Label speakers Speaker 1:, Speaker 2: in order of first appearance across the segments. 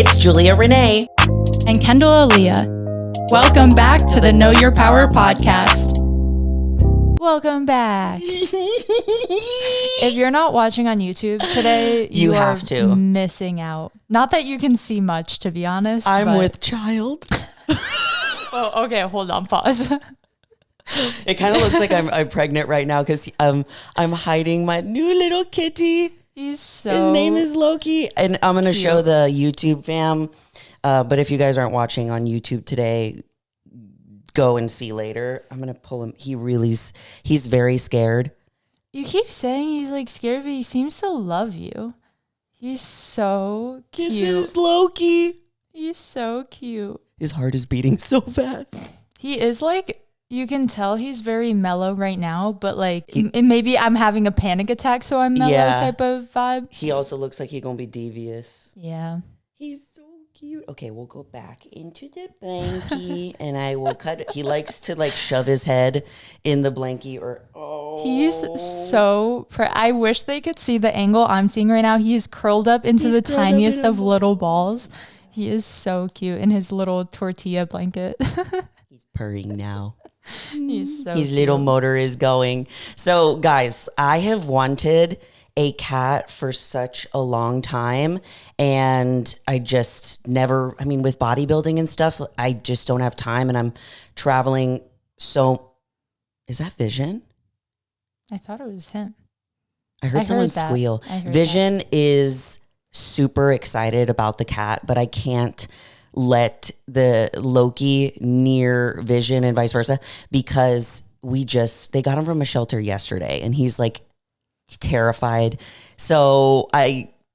Speaker 1: It's Julia Renee.
Speaker 2: And Kendall Aaliyah. Welcome back to the Know Your Power podcast. Welcome back. If you're not watching on YouTube today, you are
Speaker 1: have to.
Speaker 2: Missing out. Not that you can see much, to be honest.
Speaker 1: I'm with child.
Speaker 2: Oh, okay, hold on, pause.
Speaker 1: It kind of looks like I'm pregnant right now because I'm hiding my new little kitty.
Speaker 2: His
Speaker 1: name is Loki, and I'm gonna show the YouTube fam. But if you guys aren't watching on YouTube today, go and see later. I'm gonna pull him. He's very scared.
Speaker 2: You keep saying he's like scared, but he seems to love you. He's so cute.
Speaker 1: This is Loki.
Speaker 2: He's so cute.
Speaker 1: His heart is beating so fast.
Speaker 2: He is like, you can tell he's very mellow right now, but like maybe I'm having a panic attack, so I'm mellow type of vibe.
Speaker 1: He also looks like he's gonna be devious.
Speaker 2: Yeah.
Speaker 1: He's so cute. Okay, we'll go back into the blankie and I will cut it. He likes to like shove his head in the blankie
Speaker 2: He's so I wish they could see the angle I'm seeing right now. He's curled up into the tiniest of little balls. He is so cute in his little tortilla blanket.
Speaker 1: He's purring now.
Speaker 2: He's so
Speaker 1: His
Speaker 2: cute.
Speaker 1: little motor is going. So guys, I have wanted a cat for such a long time, and I just never, with bodybuilding and stuff, I just don't have time, and I'm traveling. So is that Vision?
Speaker 2: I thought it was him.
Speaker 1: I heard someone squeal. Vision is super excited about the cat, but I can't let the Loki near Vision and vice versa because they got him from a shelter yesterday and he's like terrified. So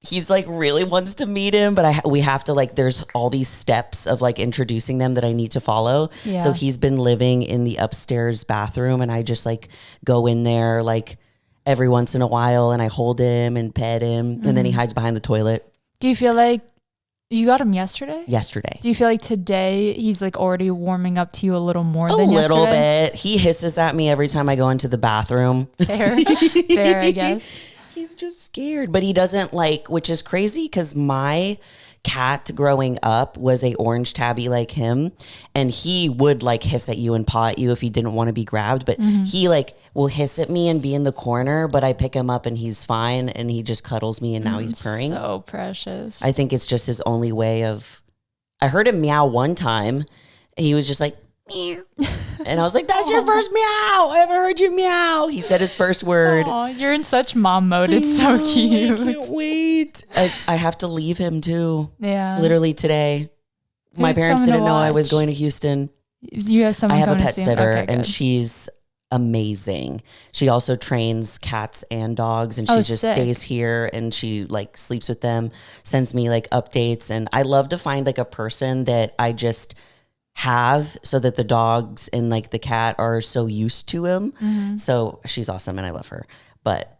Speaker 1: he's like really wants to meet him, but we have to there's all these steps of like introducing them that I need to follow. Yeah. So he's been living in the upstairs bathroom and I just like go in there like every once in a while and I hold him and pet him and then he hides behind the toilet.
Speaker 2: Do you feel like you got him yesterday?
Speaker 1: Yesterday.
Speaker 2: Do you feel like today he's like already warming up to you a little more than yesterday? A little
Speaker 1: bit. He hisses at me every time I go into the bathroom.
Speaker 2: Fair, I guess.
Speaker 1: He's just scared, but he doesn't which is crazy because my cat growing up was a orange tabby like him, and he would like hiss at you and paw at you if he didn't want to be grabbed, but he will hiss at me and be in the corner, but I pick him up and he's fine and he just cuddles me and now he's purring.
Speaker 2: So precious.
Speaker 1: I think it's just his only way of, I heard him meow one time. He was just like, meow. And I was like, that's your first meow. I haven't heard you meow. He said his first word.
Speaker 2: Oh, you're in such mom mode. It's so cute.
Speaker 1: I can't wait. I have to leave him too.
Speaker 2: Yeah.
Speaker 1: Literally today. My parents didn't know I was going to Houston.
Speaker 2: You have someone.
Speaker 1: I have a pet sitter
Speaker 2: okay,
Speaker 1: and she's amazing. She also trains cats and dogs and she just stays here and she like sleeps with them, sends me like updates. And I love to find like a person that I just have so that the dogs and like the cat are so used to him. So she's awesome and I love her. But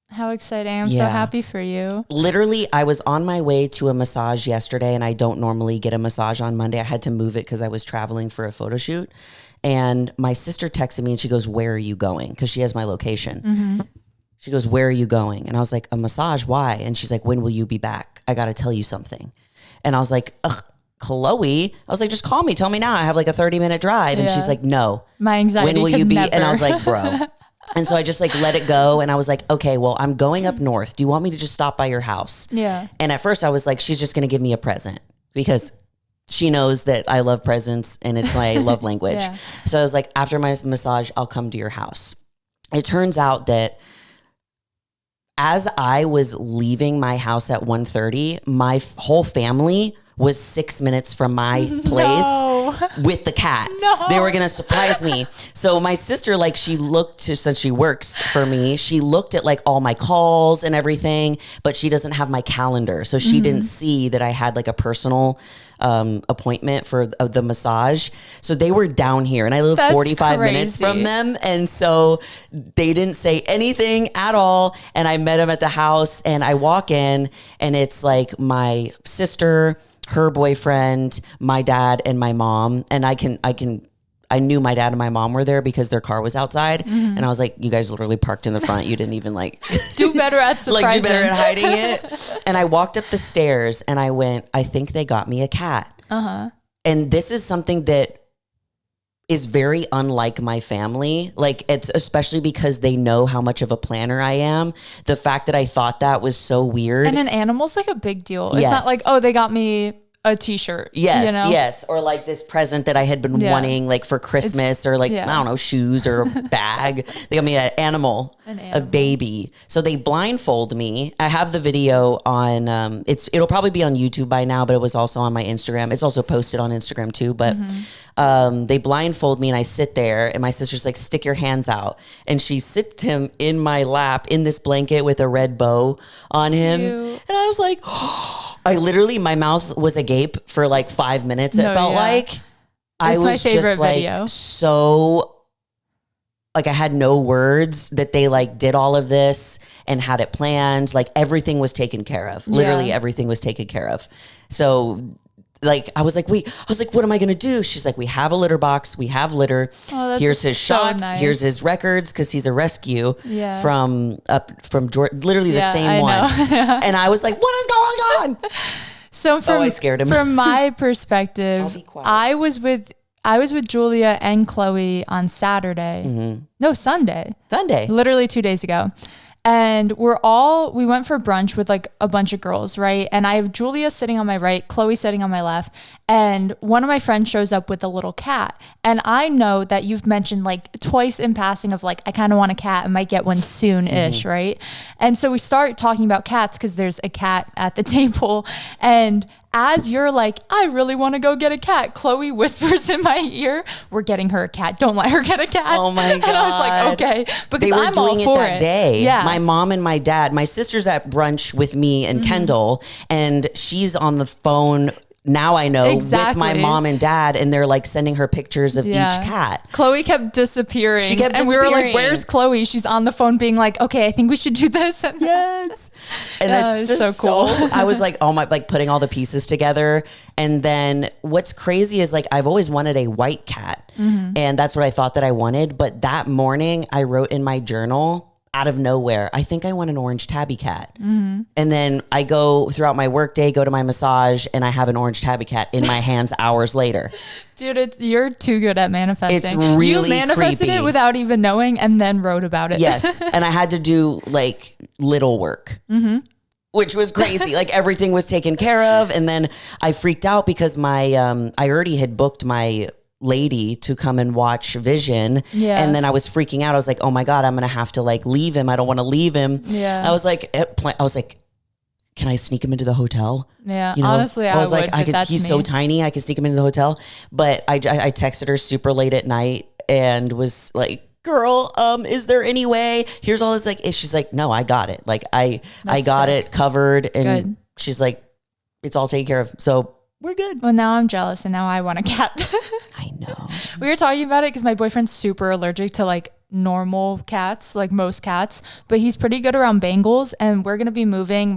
Speaker 2: how exciting. I'm so happy for you.
Speaker 1: Literally, I was on my way to a massage yesterday and I don't normally get a massage on Monday. I had to move it because I was traveling for a photo shoot. And my sister texted me and she goes, where are you going? Because she has my location. She goes, where are you going? And I was like, a massage, why? And she's like, when will you be back? I got to tell you something. And I was like, ugh. Chloe, I was like, just call me. Tell me now. I have like a 30-minute drive. And she's like, no.
Speaker 2: My anxiety.
Speaker 1: When will you be?
Speaker 2: Never.
Speaker 1: And I was like, bro. And so I just like let it go. And I was like, okay, well, I'm going up north. Do you want me to just stop by your house?
Speaker 2: Yeah.
Speaker 1: And at first I was like, she's just going to give me a present because she knows that I love presents and it's my love language. So I was like, after my massage, I'll come to your house. It turns out that as I was leaving my house at 1:30, my whole family was 6 minutes from my place with the cat.
Speaker 2: No.
Speaker 1: They were going to surprise me. So my sister, like she looked to, since she works for me, she looked at like all my calls and everything, but she doesn't have my calendar. So she didn't see that I had like a personal appointment for the massage. So they were down here and I live 45 minutes from them. And so they didn't say anything at all. And I met them at the house and I walk in and it's like my sister, her boyfriend, my dad, and my mom. And I can I knew my dad and my mom were there because their car was outside. And I was like, you guys literally parked in the front. You didn't even like
Speaker 2: do better at surprising.
Speaker 1: like do better at hiding it. And I walked up the stairs and I went, I think they got me a cat. And this is something that is very unlike my family. Like it's especially because they know how much of a planner I am. The fact that I thought that was so weird.
Speaker 2: And an animal's like a big deal. It's not like, oh, they got me a t-shirt.
Speaker 1: Yes, you know? Yes. Or like this present that I had been wanting like for Christmas or like, I don't know, shoes or a bag. They got me an animal, a baby. So they blindfold me. I have the video on, it'll probably be on YouTube by now, but it was also on my Instagram. It's also posted on Instagram too, but they blindfold me and I sit there and my sister's like, stick your hands out. And she sits him in my lap in this blanket with a red bow on him. And I was like, I literally, my mouth was agape for like 5 minutes. It felt like I was just like video. So like I had no words that they like did all of this and had it planned. Like everything was taken care of. Literally everything was taken care of. So like, I was like, what am I going to do? She's like, we have a litter box. We have litter. Oh, here's his shots. Nice. Here's his records. Cause he's a rescue from Georgia, literally the same one. And I was like, what is going on?
Speaker 2: So
Speaker 1: I scared him.
Speaker 2: From my perspective, I was with Julia and Chloe on Saturday. No, Sunday, literally 2 days ago. And we went for brunch with like a bunch of girls, right? And I have Julia sitting on my right, Chloe sitting on my left. And one of my friends shows up with a little cat. And I know that you've mentioned like twice in passing of like, I kind of want a cat and might get one soon-ish, right? And so we start talking about cats because there's a cat at the table. And as you're like, I really want to go get a cat, Chloe whispers in my ear, we're getting her a cat. Don't let her get a cat.
Speaker 1: Oh my God.
Speaker 2: And I was like, okay. Because I'm all for it.
Speaker 1: That day. Yeah. My mom and my dad, my sister's at brunch with me and Kendall, and she's on the phone. Now I know with my mom and dad, and they're like sending her pictures of each cat.
Speaker 2: Chloe kept disappearing. And we were like, where's Chloe? She's on the phone being like, okay, I think we should do this.
Speaker 1: Yes. And it's just so cool. I was like, oh my, like putting all the pieces together. And then what's crazy is like, I've always wanted a white cat. And that's what I thought that I wanted. But that morning I wrote in my journal, out of nowhere, I think I want an orange tabby cat. And then I go throughout my work day, go to my massage, and I have an orange tabby cat in my hands hours later.
Speaker 2: Dude, you're too good at manifesting.
Speaker 1: It's really
Speaker 2: You manifested
Speaker 1: creepy.
Speaker 2: It without even knowing and then wrote about it.
Speaker 1: Yes. And I had to do like little work. Which was crazy. Like everything was taken care of. And then I freaked out because my I already had booked my lady to come and watch Vision. And then I was freaking out. I was like, oh my God, I'm going to have to like leave him. I don't want to leave him. I was like, can I sneak him into the hotel?
Speaker 2: Yeah. You know? Honestly, I was like,
Speaker 1: he's so tiny. I could sneak him into the hotel. But I texted her super late at night and was like, girl, is there any way? Here's all this like, she's like, no, I got it. Like I got it covered. And she's like, it's all taken care of. So we're good.
Speaker 2: Well, now I'm jealous and now I want a cat.
Speaker 1: I know.
Speaker 2: We were talking about it because my boyfriend's super allergic to like normal cats, like most cats, but he's pretty good around Bengals. And we're going to be moving.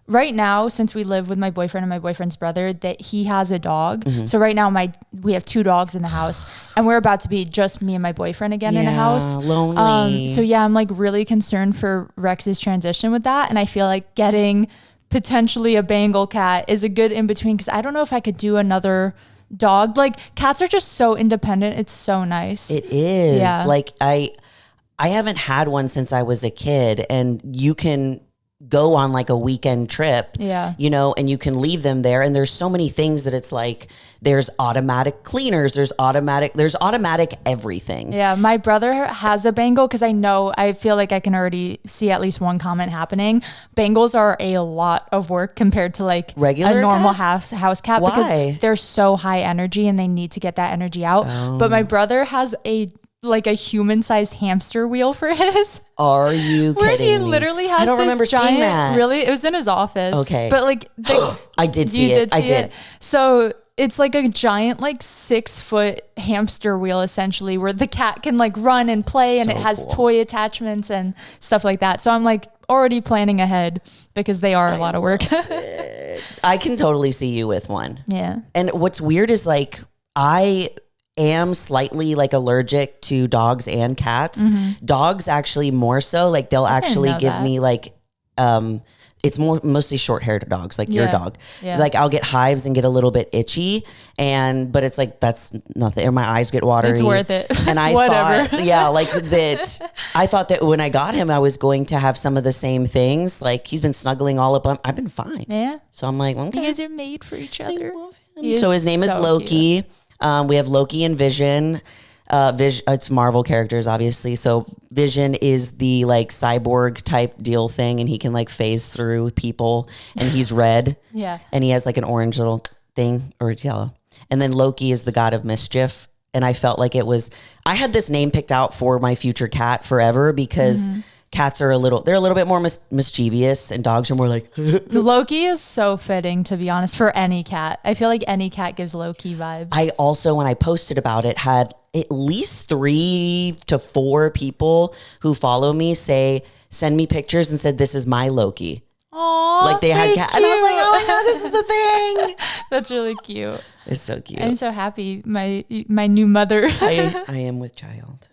Speaker 2: Right now, since we live with my boyfriend and my boyfriend's brother, that he has a dog. So right now we have 2 dogs in the house and we're about to be just me and my boyfriend again in a house.
Speaker 1: Lonely.
Speaker 2: So yeah, I'm like really concerned for Rex's transition with that. And I feel like getting potentially a Bengal cat is a good in between because I don't know if I could do another dog. Like cats are just so independent. It's so nice.
Speaker 1: It is. Yeah. Like I haven't had one since I was a kid, and you can go on like a weekend trip, you know, and you can leave them there. And there's so many things that it's like, there's automatic cleaners, there's automatic everything.
Speaker 2: Yeah. My brother has a Bengal because I feel like I can already see at least one comment happening. Bengals are a lot of work compared to like
Speaker 1: regular
Speaker 2: a normal house cat.
Speaker 1: Why?
Speaker 2: Because they're so high energy and they need to get that energy out. But my brother has a human-sized hamster wheel for his.
Speaker 1: Are you
Speaker 2: where
Speaker 1: kidding
Speaker 2: he
Speaker 1: me?
Speaker 2: Literally has
Speaker 1: I don't
Speaker 2: this
Speaker 1: remember
Speaker 2: giant,
Speaker 1: seeing that.
Speaker 2: Really? It was in his office.
Speaker 1: Okay.
Speaker 2: But like
Speaker 1: I did see it. I did.
Speaker 2: So it's like a giant 6-foot hamster wheel essentially where the cat can like run and play and it has toy attachments and stuff like that. So I'm like already planning ahead because they are a lot of work.
Speaker 1: I can totally see you with one.
Speaker 2: Yeah.
Speaker 1: And what's weird is like am slightly like allergic to dogs and cats. Dogs actually more so. Like they'll actually give me like it's mostly short-haired dogs, like your dog. Yeah. Like I'll get hives and get a little bit itchy, but it's like that's nothing. Or my eyes get watery.
Speaker 2: It's worth it.
Speaker 1: And I thought, like that. I thought that when I got him, I was going to have some of the same things. Like he's been snuggling all up. I've been fine.
Speaker 2: Yeah.
Speaker 1: So I'm like, okay.
Speaker 2: You guys are made for each other.
Speaker 1: So his name is Loki. We have Loki and Vision. It's Marvel characters, obviously. So Vision is the like cyborg type deal thing, and he can like phase through people, and he's red.
Speaker 2: Yeah.
Speaker 1: And he has like an orange little thing, or it's yellow. And then Loki is the god of mischief. And I felt like I had this name picked out for my future cat forever because cats are they're a little bit more mischievous, and dogs are more like.
Speaker 2: Loki is so fitting, to be honest, for any cat. I feel like any cat gives Loki vibes.
Speaker 1: I also, when I posted about it, had at least 3 to 4 people who follow me send me pictures and said, this is my Loki.
Speaker 2: Aww,
Speaker 1: like they had cat. And I was like, oh my God, this is a thing.
Speaker 2: That's really cute.
Speaker 1: It's so cute.
Speaker 2: I'm so happy. My new mother.
Speaker 1: I am with child.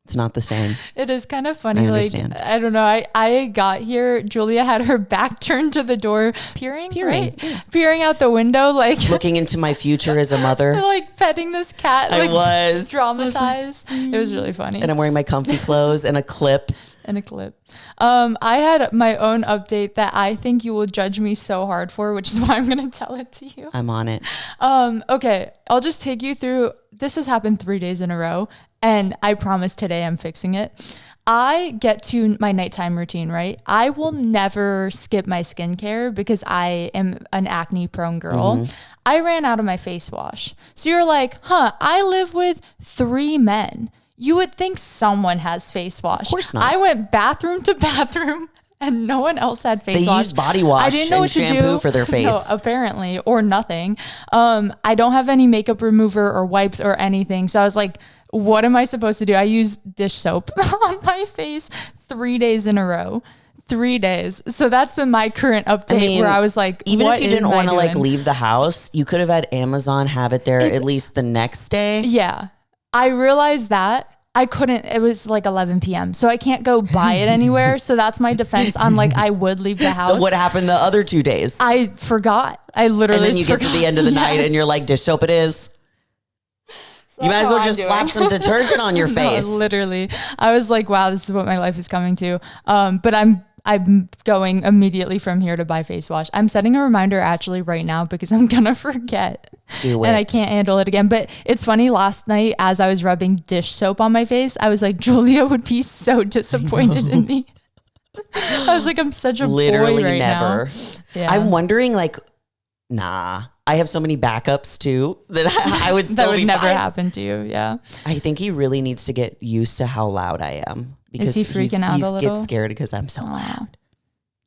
Speaker 1: It's not the same.
Speaker 2: It is kind of funny. I don't know. I got here. Julia had her back turned to the door, peering, right? Yeah. Peering out the window, like
Speaker 1: looking into my future as a mother,
Speaker 2: like petting this cat.
Speaker 1: I was
Speaker 2: dramatized. It was really funny.
Speaker 1: And I'm wearing my comfy clothes and a clip.
Speaker 2: I had my own update that I think you will judge me so hard for, which is why I'm going to tell it to you.
Speaker 1: I'm on it.
Speaker 2: Okay. I'll just take you through. This has happened 3 days in a row. And I promise today I'm fixing it. I get to my nighttime routine, right? I will never skip my skincare because I am an acne prone girl. I ran out of my face wash. So you're like, I live with 3 men. You would think someone has face wash. Of
Speaker 1: course not.
Speaker 2: I went bathroom to bathroom and no one else had face wash.
Speaker 1: They used body wash
Speaker 2: I didn't know
Speaker 1: and shampoo for their face.
Speaker 2: No, apparently, or nothing. I don't have any makeup remover or wipes or anything. So I was like, what am I supposed to do? I use dish soap on my face 3 days in a row. 3 days. So that's been my current update where I was like,
Speaker 1: even if you didn't want to like leave the house, you could have had Amazon have it there at least the next day.
Speaker 2: Yeah. I realized that. I couldn't, it was like 11 p.m. So I can't go buy it anywhere. So that's my defense on like, I would leave the house.
Speaker 1: So what happened the other 2 days?
Speaker 2: I forgot. I literally
Speaker 1: And then you get to the end of the night and you're like, dish soap it is. So you might as well just slap some detergent on your face.
Speaker 2: No, literally. I was like, wow, this is what my life is coming to. But I'm going immediately from here to buy face wash. I'm setting a reminder actually right now because I'm going to forget. And I can't handle it again. But it's funny, last night as I was rubbing dish soap on my face, I was like, Julia would be so disappointed in me. I was like, I'm such a
Speaker 1: literally
Speaker 2: boy right
Speaker 1: never.
Speaker 2: Now. Yeah.
Speaker 1: I'm wondering like, nah. I have so many backups too that I would still
Speaker 2: that would
Speaker 1: be
Speaker 2: never
Speaker 1: fine.
Speaker 2: happen to you. Yeah.
Speaker 1: I think he really needs to get used to how loud I am. Because
Speaker 2: is he freaking out a little?
Speaker 1: He gets scared because I'm so loud.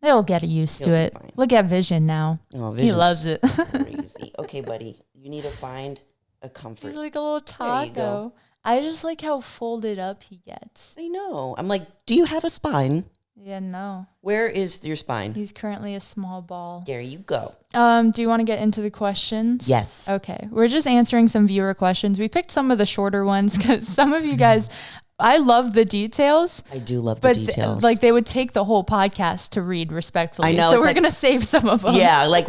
Speaker 2: He'll get used to it. Look at Vision now.
Speaker 1: Oh,
Speaker 2: he loves it.
Speaker 1: Crazy. Okay, buddy. You need to find a comfort.
Speaker 2: He's like a little taco. I just like how folded up he gets.
Speaker 1: I know. I'm like, do you have a spine?
Speaker 2: Yeah, no.
Speaker 1: Where is your spine?
Speaker 2: He's currently a small ball.
Speaker 1: There you go.
Speaker 2: Do you want to get into the questions?
Speaker 1: Yes.
Speaker 2: Okay. We're just answering some viewer questions. We picked some of the shorter ones because some of you guys, I love the details.
Speaker 1: I do love the details.
Speaker 2: Like they would take the whole podcast to read respectfully.
Speaker 1: I know.
Speaker 2: So we're going to save some of them.
Speaker 1: Yeah. Like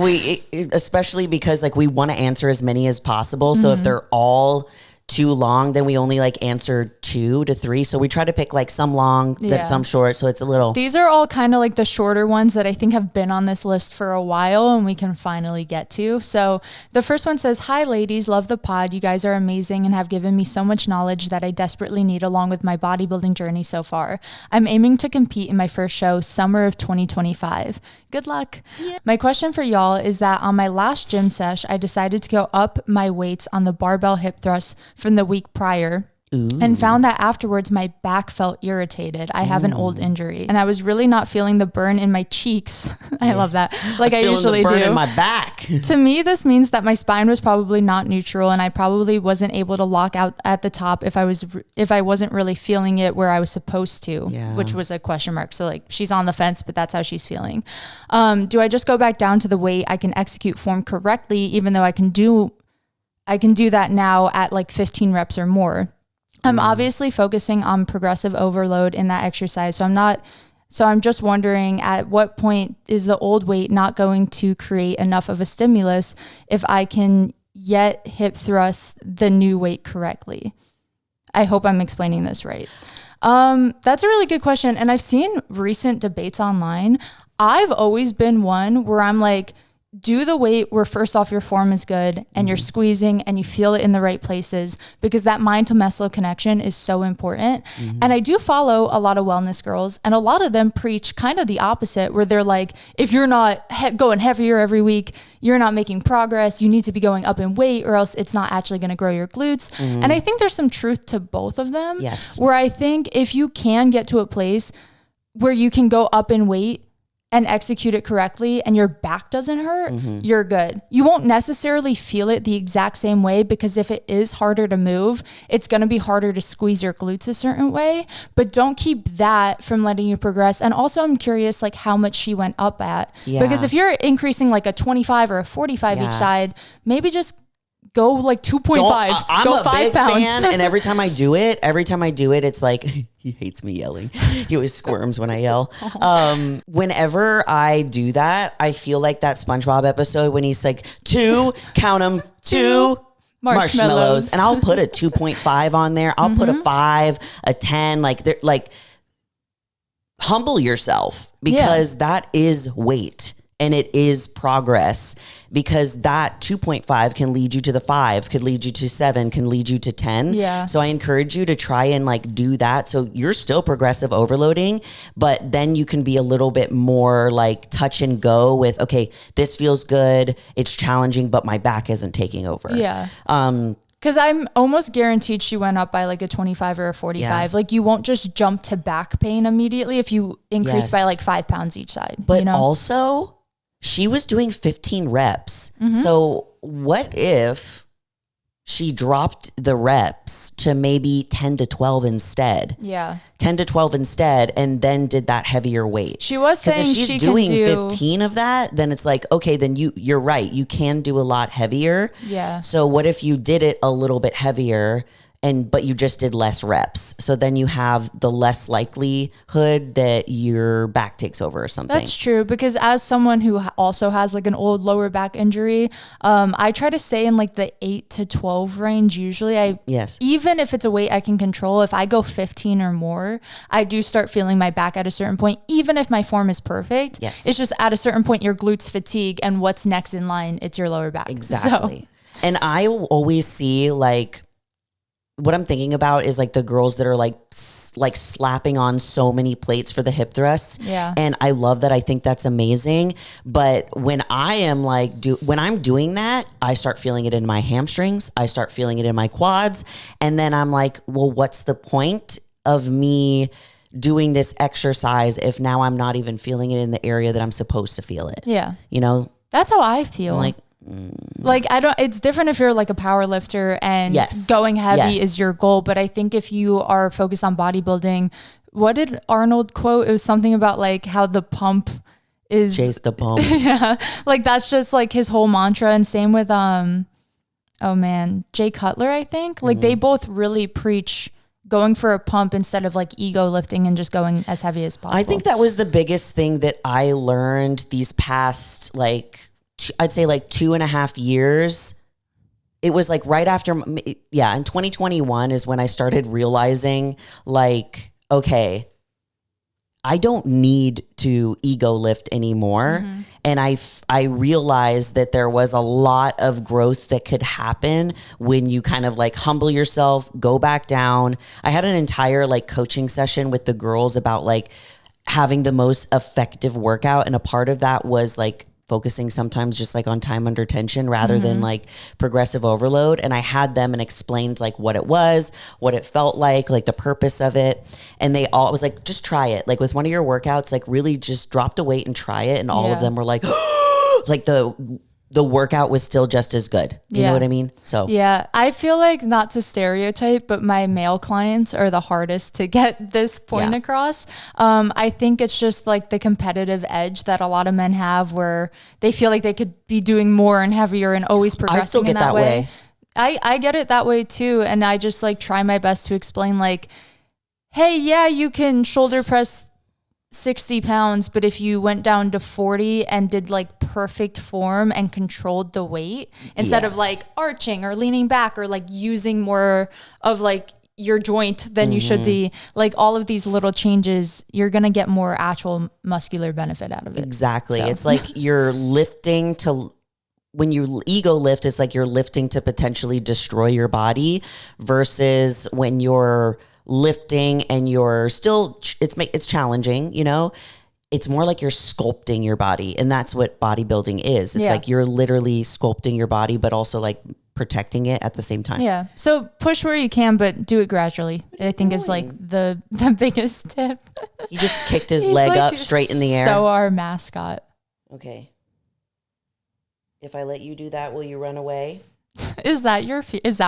Speaker 1: especially because like we want to answer as many as possible. So if they're all too long, then we only like answer 2 to 3. So we try to pick like some long, then some short. So it's a little.
Speaker 2: These are all kind of like the shorter ones that I think have been on this list for a while and we can finally get to. So the first one says, hi ladies, love the pod. You guys are amazing and have given me so much knowledge that I desperately need along with my bodybuilding journey so far. I'm aiming to compete in my first show summer of 2025. Good luck. Yeah. My question for y'all is that on my last gym sesh, I decided to go up my weights on the barbell hip thrust from the week prior. Ooh. And found that afterwards my back felt irritated. I have an old injury and I was really not feeling the burn in my cheeks. I love that. Like I usually do.
Speaker 1: In my back.
Speaker 2: To me, this means that my spine was probably not neutral and I probably wasn't able to lock out at the top if I wasn't really feeling it where I was supposed to, which was a question mark. So like she's on the fence, but that's how she's feeling. Do I just go back down to the weight I can execute form correctly, even though I can do I can do that now at like 15 reps or more. I'm obviously focusing on progressive overload in that exercise. So I'm just wondering, at what point is the old weight not going to create enough of a stimulus if I can yet hip thrust the new weight correctly? I hope I'm explaining this right. That's a really good question. And I've seen recent debates online. I've always been one where I'm like, do the weight where first off your form is good and you're squeezing and you feel it in the right places, because that mind to muscle connection is so important. And I do follow a lot of wellness girls, and a lot of them preach kind of the opposite, where they're like, if you're not going heavier every week, you're not making progress. You need to be going up in weight or else it's not actually going to grow your glutes. And I think there's some truth to both of them.
Speaker 1: Yes.
Speaker 2: Where I think if you can get to a place where you can go up in weight and execute it correctly and your back doesn't hurt, you're good. You won't necessarily feel it the exact same way, because if it is harder to move, it's going to be harder to squeeze your glutes a certain way, but don't keep that from letting you progress. And also I'm curious like how much she went up at, because if you're increasing like a 25 or a 45 each side, maybe just go like 2.5,
Speaker 1: I'm
Speaker 2: go
Speaker 1: a
Speaker 2: 5
Speaker 1: big
Speaker 2: pounds.
Speaker 1: fan, and every time I do it, it's like, he hates me yelling. He always squirms when I yell. Whenever I do that, I feel like that SpongeBob episode when he's like, count them, two marshmallows. And I'll put a 2.5 on there. I'll put a 5, a 10, like they're like, humble yourself, because that is weight. And it is progress, because that 2.5 can lead you to the 5, could lead you to 7, can lead you to 10.
Speaker 2: Yeah.
Speaker 1: So I encourage you to try and like do that. So you're still progressive overloading, but then you can be a little bit more like touch and go with, okay, this feels good. It's challenging, but my back isn't taking over.
Speaker 2: Yeah. Because I'm almost guaranteed she went up by like a 25 or a 45. Yeah. Like you won't just jump to back pain immediately if you increase by like 5 pounds each side.
Speaker 1: But also, she was doing 15 reps. So what if she dropped the reps to maybe 10 to 12 instead?
Speaker 2: Yeah.
Speaker 1: 10 to 12 instead, and then did that heavier weight.
Speaker 2: She was saying
Speaker 1: if she's doing 15 of that, then it's like, okay, then you're right. You can do a lot heavier.
Speaker 2: Yeah.
Speaker 1: So what if you did it a little bit heavier, but you just did less reps? So then you have the less likelihood that your back takes over or something.
Speaker 2: That's true, because as someone who also has like an old lower back injury, I try to stay in like the 8 to 12 range usually. Even if it's a weight I can control, if I go 15 or more, I do start feeling my back at a certain point, even if my form is perfect.
Speaker 1: Yes.
Speaker 2: It's just at a certain point your glutes fatigue, and what's next in line, it's your lower back.
Speaker 1: Exactly. So. And I always see like, what I'm thinking about is like the girls that are like slapping on so many plates for the hip thrusts.
Speaker 2: Yeah.
Speaker 1: And I love that. I think that's amazing. But when I am like, when I'm doing that, I start feeling it in my hamstrings. I start feeling it in my quads. And then I'm like, well, what's the point of me doing this exercise if now I'm not even feeling it in the area that I'm supposed to feel it?
Speaker 2: Yeah.
Speaker 1: You know?
Speaker 2: That's how I feel.
Speaker 1: I'm like,
Speaker 2: it's different if you're like a power lifter and going heavy is your goal. But I think if you are focused on bodybuilding, what did Arnold quote? It was something about like how the pump is
Speaker 1: chase the pump.
Speaker 2: Yeah. Like that's just like his whole mantra. And same with, Jay Cutler, I think like they both really preach going for a pump instead of like ego lifting and just going as heavy as possible.
Speaker 1: I think that was the biggest thing that I learned these past, like, I'd say like 2.5 years. It was like right after, in 2021 is when I started realizing like, okay, I don't need to ego lift anymore. And I realized that there was a lot of growth that could happen when you kind of like humble yourself, go back down. I had an entire like coaching session with the girls about like having the most effective workout. And a part of that was like focusing sometimes just like on time under tension rather than like progressive overload. And I had them and explained like what it was, what it felt like the purpose of it. And they all was like, just try it. Like with one of your workouts, like really just drop the weight and try it. And all of them were like, like the workout was still just as good. You know what I mean? So
Speaker 2: yeah, I feel like, not to stereotype, but my male clients are the hardest to get this point across. I think it's just like the competitive edge that a lot of men have where they feel like they could be doing more and heavier and always progressing.
Speaker 1: I still get
Speaker 2: in that way. I get it that way too. And I just like try my best to explain like, hey, yeah, you can shoulder press 60 pounds, but if you went down to 40 and did like perfect form and controlled the weight instead of like arching or leaning back or like using more of like your joint than you should be, like all of these little changes, you're going to get more actual muscular benefit out of it.
Speaker 1: Exactly. So. It's like you're lifting to, when you ego lift, it's like you're lifting to potentially destroy your body versus when you're lifting and you're still, it's challenging, you know, it's more like you're sculpting your body. And that's what bodybuilding is. It's like you're literally sculpting your body, but also like protecting it at the same time.
Speaker 2: Yeah. So push where you can, but do it gradually. I think is like the biggest tip.
Speaker 1: He just kicked his leg like up straight in the air.
Speaker 2: So our mascot.
Speaker 1: Okay. If I let you do that, will you run away?
Speaker 2: Is that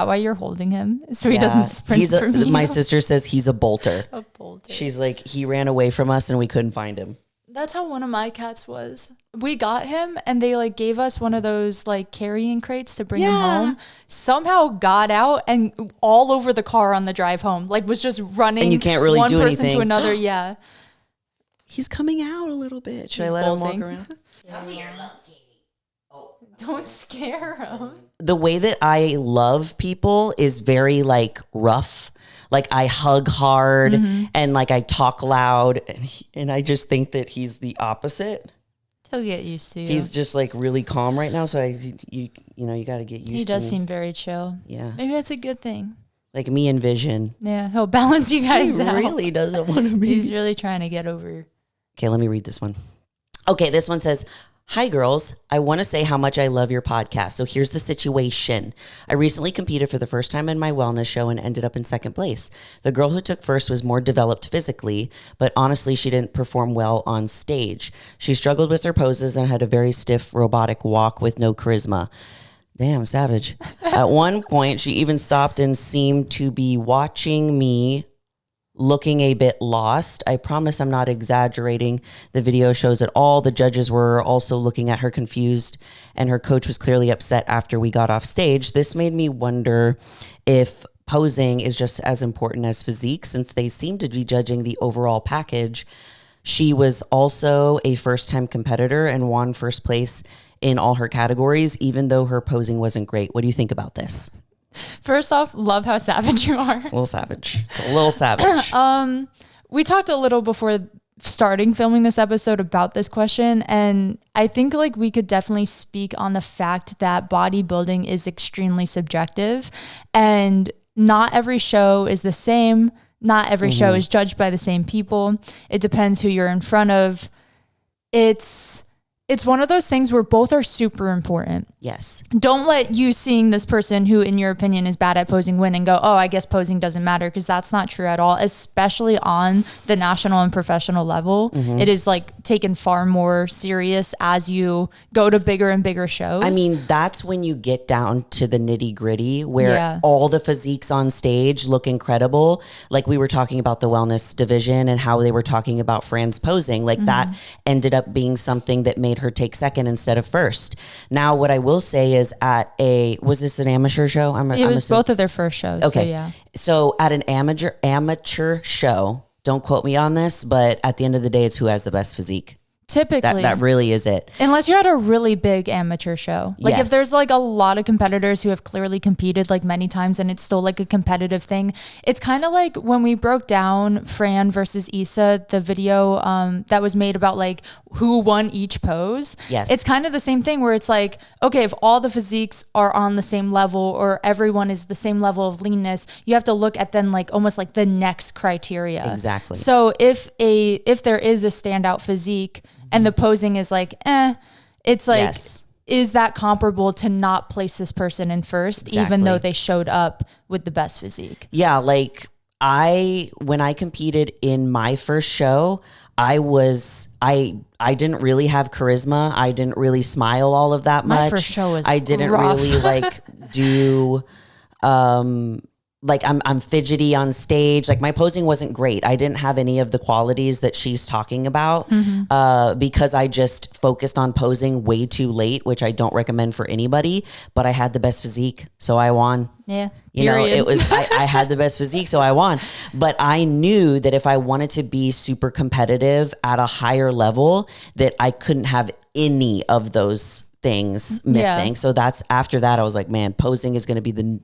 Speaker 2: why you're holding him? So he doesn't sprint from you?
Speaker 1: My sister says he's a bolter.
Speaker 2: A bolter.
Speaker 1: She's like, he ran away from us and we couldn't find him.
Speaker 2: That's how one of my cats was. We got him and they like gave us one of those like carrying crates to bring him home. Somehow got out and all over the car on the drive home. Like was just running.
Speaker 1: And you can't really do anything.
Speaker 2: One person to another. Yeah.
Speaker 1: He's coming out a little bit. Should I let him walk around?
Speaker 3: Come here, look, Katie.
Speaker 2: Don't scare him.
Speaker 1: The way that I love people is very like rough. Like I hug hard and like I talk loud and I just think that he's the opposite.
Speaker 2: He'll get used to you.
Speaker 1: He's just like really calm right now. So you got to get used to
Speaker 2: He does seem very chill.
Speaker 1: Yeah.
Speaker 2: Maybe that's a good thing.
Speaker 1: Like me and Vision.
Speaker 2: Yeah. He'll balance you guys out.
Speaker 1: He really doesn't want to be.
Speaker 2: He's really trying to get over.
Speaker 1: Okay. Let me read this one. Okay. This one says, hi, girls. I want to say how much I love your podcast. So here's the situation. I recently competed for the first time in my wellness show and ended up in second place. The girl who took first was more developed physically, but honestly, she didn't perform well on stage. She struggled with her poses and had a very stiff robotic walk with no charisma. Damn, savage. At one point, she even stopped and seemed to be watching me looking a bit lost. I promise I'm not exaggerating. The video shows that all the judges were also looking at her confused, and her coach was clearly upset after we got off stage. This made me wonder if posing is just as important as physique, since they seem to be judging the overall package. She was also a first-time competitor and won first place in all her categories, even though her posing wasn't great. What do you think about this?
Speaker 2: First off, love how savage you are.
Speaker 1: It's a little savage. It's a little savage.
Speaker 2: We talked a little before starting filming this episode about this question, and I think like we could definitely speak on the fact that bodybuilding is extremely subjective, and not every show is the same. Not every show is judged by the same people. It depends who you're in front of. It's one of those things where both are super important.
Speaker 1: Yes.
Speaker 2: Don't let you seeing this person who, in your opinion, is bad at posing win and go, oh, I guess posing doesn't matter, because that's not true at all, especially on the national and professional level. It is like taken far more serious as you go to bigger and bigger shows.
Speaker 1: I mean, that's when you get down to the nitty gritty where all the physiques on stage look incredible. Like we were talking about the wellness division and how they were talking about Fran's posing. Like that ended up being something that made her take second instead of first. Now, what I will say is was this an amateur show?
Speaker 2: It was both of their first shows.
Speaker 1: Okay.
Speaker 2: So, yeah.
Speaker 1: So at an amateur show, don't quote me on this, but at the end of the day, it's who has the best physique.
Speaker 2: Typically.
Speaker 1: That really is it.
Speaker 2: Unless you're at a really big amateur show. Like if there's like a lot of competitors who have clearly competed like many times and it's still like a competitive thing. It's kind of like when we broke down Fran versus Issa, the video that was made about like who won each pose.
Speaker 1: Yes.
Speaker 2: It's kind of the same thing where it's like, okay, if all the physiques are on the same level or everyone is the same level of leanness, you have to look at then like almost like the next criteria.
Speaker 1: Exactly.
Speaker 2: So if there is a standout physique, and the posing is like, it's like, is that comparable to not place this person in first, even though they showed up with the best physique? Yeah,
Speaker 1: like when I competed in my first show, I didn't really have charisma. I didn't really smile all of that much.
Speaker 2: My first show was
Speaker 1: I didn't
Speaker 2: rough.
Speaker 1: really like do like I'm fidgety on stage. Like my posing wasn't great. I didn't have any of the qualities that she's talking about because I just focused on posing way too late, which I don't recommend for anybody, but I had the best physique. So I won.
Speaker 2: Yeah.
Speaker 1: You know, it was, I had the best physique, so I won. But I knew that if I wanted to be super competitive at a higher level, that I couldn't have any of those things missing. Yeah. So that's after that, I was like, man, posing is going to be the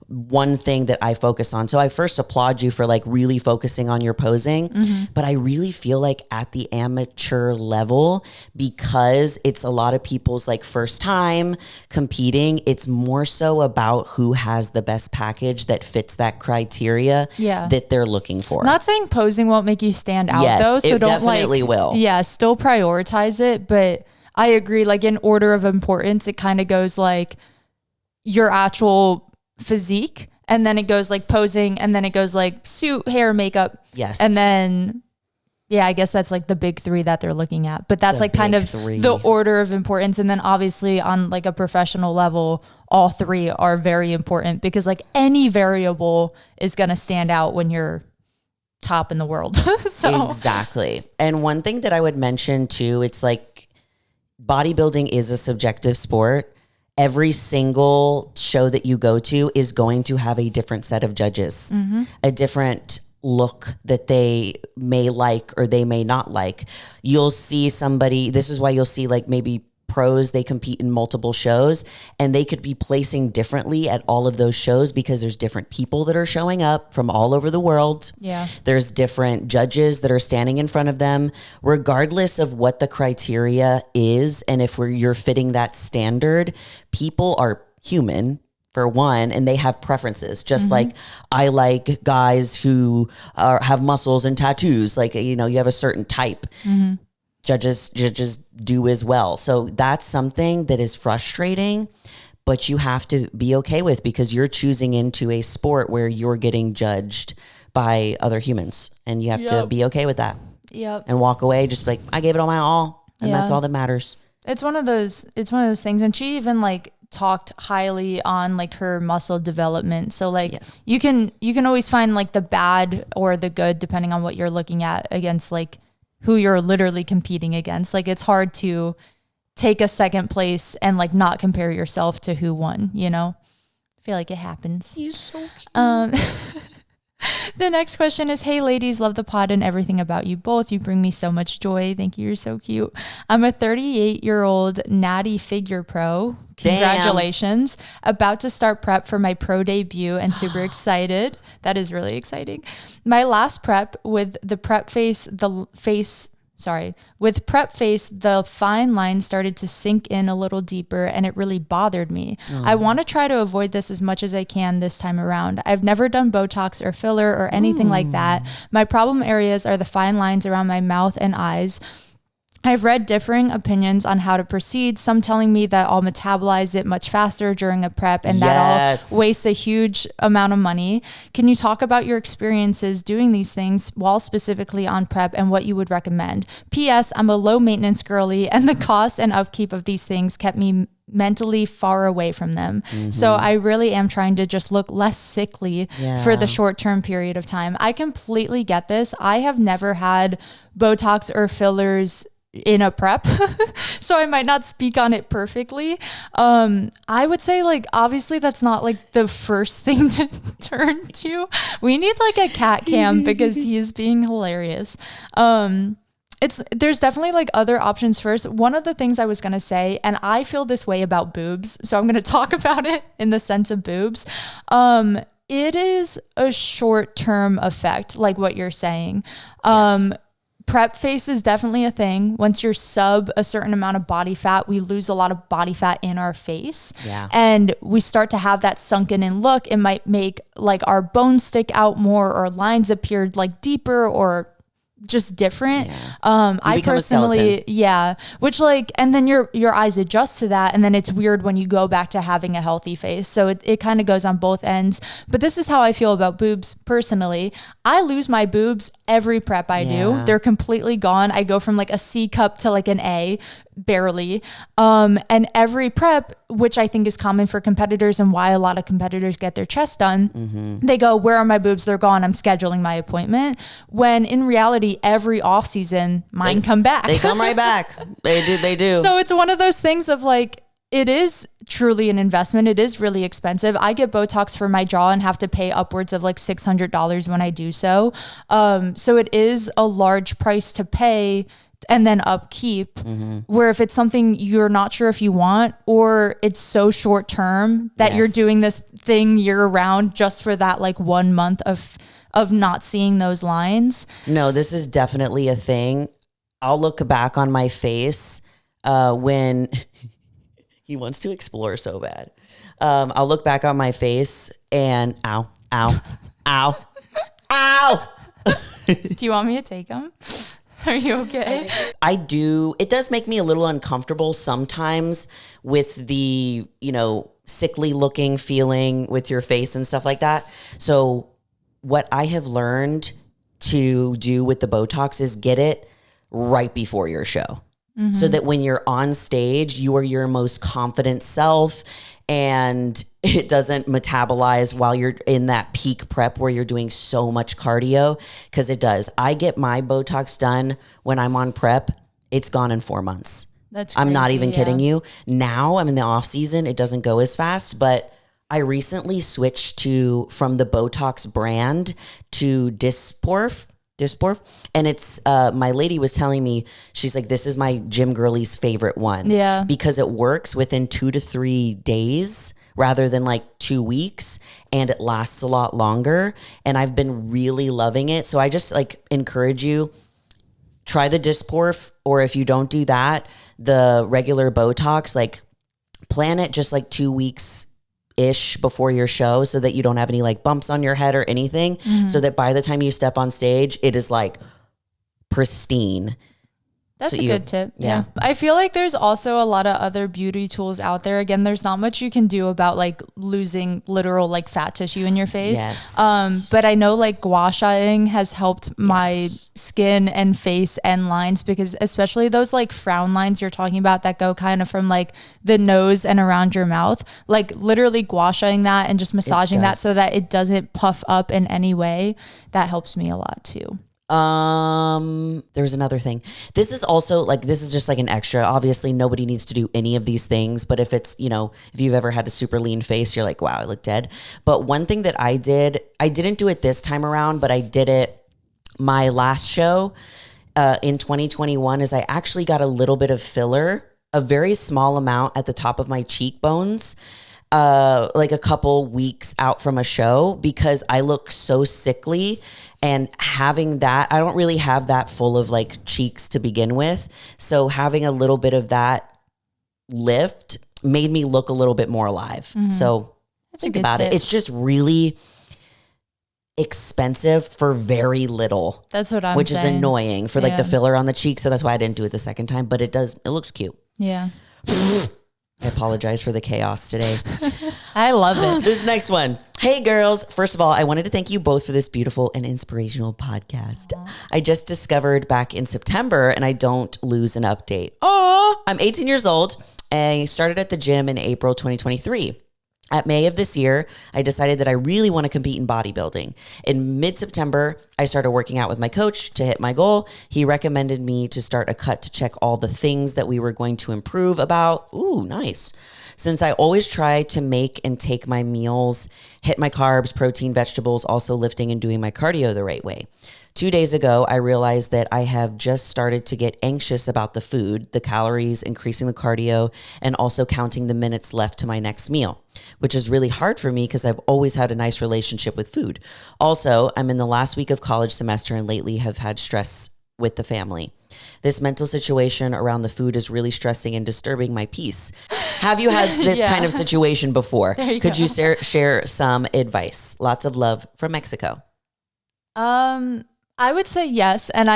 Speaker 1: one thing that I focus on. So I first applaud you for like really focusing on your posing, but I really feel like at the amateur level, because it's a lot of people's like first time competing, it's more so about who has the best package that fits that criteria that they're looking for.
Speaker 2: Not saying posing won't make you stand out though. So
Speaker 1: it don't definitely will.
Speaker 2: Yeah, still prioritize it. But I agree, like in order of importance, it kind of goes like your actual physique, and then it goes like posing, and then it goes like suit, hair, makeup.
Speaker 1: Yes.
Speaker 2: And then, yeah, I guess that's like the big three that they're looking at. But that's like kind of the order of importance. And then obviously on like a professional level, all three are very important because like any variable is going to stand out when you're top in the world. So.
Speaker 1: Exactly. And one thing that I would mention too, it's like bodybuilding is a subjective sport. Every single show that you go to is going to have a different set of judges, a different look that they may like or they may not like. You'll see somebody, this is why you'll see like maybe pros, they compete in multiple shows and they could be placing differently at all of those shows because there's different people that are showing up from all over the world.
Speaker 2: Yeah.
Speaker 1: There's different judges that are standing in front of them, regardless of what the criteria is. And if you're fitting that standard, people are human for one, and they have preferences. Just like I like guys who have muscles and tattoos. Like, you know, you have a certain type. Judges do as well. So that's something that is frustrating, but you have to be okay with because you're choosing into a sport where you're getting judged by other humans, and you have to be okay with that. And walk away just like, I gave it all my all, and that's all that matters.
Speaker 2: It's one of those things. And she even like talked highly on like her muscle development. So like you can always find like the bad or the good depending on what you're looking at against like who you're literally competing against. Like it's hard to take a second place and like not compare yourself to who won, you know? I feel like it happens.
Speaker 1: You're so cute.
Speaker 2: The next question is, hey ladies, love the pod and everything about you both. You bring me so much joy. Thank you. You're so cute. I'm a 38-year-old natty figure pro. Congratulations.
Speaker 1: Damn.
Speaker 2: About to start prep for my pro debut and super excited. That is really exciting. My last prep with the prep face, with prep face, the fine line started to sink in a little deeper and it really bothered me. I want to try to avoid this as much as I can this time around. I've never done Botox or filler or anything like that. My problem areas are the fine lines around my mouth and eyes. I've read differing opinions on how to proceed, some telling me that I'll metabolize it much faster during a prep and that I'll waste a huge amount of money. Can you talk about your experiences doing these things while specifically on prep and what you would recommend? P.S. I'm a low maintenance girly and the cost and upkeep of these things kept me mentally far away from them. So I really am trying to just look less sickly for the short-term period of time. I completely get this. I have never had Botox or fillers in a prep, so I might not speak on it perfectly. I would say like obviously that's not like the first thing to turn to. We need like a cat cam because he is being hilarious. There's definitely like other options first. One of the things I was gonna say, and I feel this way about boobs, so I'm gonna talk about it in the sense of boobs. It is a short-term effect, like what you're saying. Prep face is definitely a thing. Once you're sub a certain amount of body fat, we lose a lot of body fat in our face. And we start to have that sunken in look. It might make like our bones stick out more or lines appear like deeper or just different. I personally, which like, and then your eyes adjust to that. And then it's weird when you go back to having a healthy face. So it kind of goes on both ends, but this is how I feel about boobs personally. I lose my boobs every prep I do. They're completely gone. I go from like a C cup to like an A barely. And every prep, which I think is common for competitors and why a lot of competitors get their chest done, they go, where are my boobs? They're gone. I'm scheduling my appointment. When in reality, every off season, mine come back.
Speaker 1: They come right back. They do.
Speaker 2: So it's one of those things of like, it is truly an investment. It is really expensive. I get Botox for my jaw and have to pay upwards of like $600 when I do so. So it is a large price to pay and then upkeep, where if it's something you're not sure if you want, or it's so short term that you're doing this thing year round just for that like 1 month of not seeing those lines.
Speaker 1: No, this is definitely a thing. I'll look back on my face when he wants to explore so bad. I'll look back on my face and ow, ow, ow, ow.
Speaker 2: Do you want me to take them? Are you okay?
Speaker 1: I do. It does make me a little uncomfortable sometimes with the, sickly looking feeling with your face and stuff like that. So what I have learned to do with the Botox is get it right before your show. So that when you're on stage, you are your most confident self and it doesn't metabolize while you're in that peak prep where you're doing so much cardio, because it does. I get my Botox done when I'm on prep. It's gone in 4 months.
Speaker 2: That's crazy,
Speaker 1: I'm not even kidding you. Now I'm in the off season. It doesn't go as fast, but I recently switched from the Botox brand to Dysport. And it's, my lady was telling me, she's like, this is my gym girlie's favorite one.
Speaker 2: Yeah.
Speaker 1: Because it works within 2 to 3 days rather than like 2 weeks, and it lasts a lot longer. And I've been really loving it. So I just like encourage you, try the Dysport, or if you don't do that, the regular Botox, like plan it just like 2 weeks ish before your show so that you don't have any like bumps on your head or anything, so that by the time you step on stage, it is like pristine.
Speaker 2: That's a good tip. Yeah. I feel like there's also a lot of other beauty tools out there. Again, there's not much you can do about like losing literal like fat tissue in your face.
Speaker 1: Yes.
Speaker 2: But I know like gua shaing has helped my skin and face and lines, because especially those like frown lines you're talking about that go kind of from like the nose and around your mouth, like literally gua shaing that and just massaging that so that it doesn't puff up in any way. That helps me a lot too.
Speaker 1: There's another thing. This is also like, this is just like an extra. Obviously nobody needs to do any of these things, but if it's, if you've ever had a super lean face, you're like, wow, I look dead. But one thing that I didn't do it this time around, but I did it my last show, in 2021, is I actually got a little bit of filler, a very small amount at the top of my cheekbones, like a couple weeks out from a show, because I look so sickly. And having that, I don't really have that full of like cheeks to begin with. So having a little bit of that lift made me look a little bit more alive. So think about it. It's just really expensive for very little.
Speaker 2: That's what I'm saying.
Speaker 1: Which is annoying for like the filler on the cheek. So that's why I didn't do it the second time, but it looks cute.
Speaker 2: Yeah.
Speaker 1: I apologize for the chaos today.
Speaker 2: I love it.
Speaker 1: This next one. Hey girls. First of all, I wanted to thank you both for this beautiful and inspirational podcast. Aww. I just discovered back in September, and I don't lose an update. Oh, I'm 18 years old and I started at the gym in April 2023. At May of this year, I decided that I really want to compete in bodybuilding. In mid-September, I started working out with my coach to hit my goal. He recommended me to start a cut to check all the things that we were going to improve about. Ooh, nice. Since I always try to make and take my meals, hit my carbs, protein, vegetables, also lifting and doing my cardio the right way. 2 days ago, I realized that I have just started to get anxious about the food, the calories, increasing the cardio, and also counting the minutes left to my next meal, which is really hard for me because I've always had a nice relationship with food. Also, I'm in the last week of college semester and lately have had stress with the family. This mental situation around the food is really stressing and disturbing my peace. Have you had this kind of situation before? Could you share some advice? Lots of love from Mexico.
Speaker 2: I would say yes. And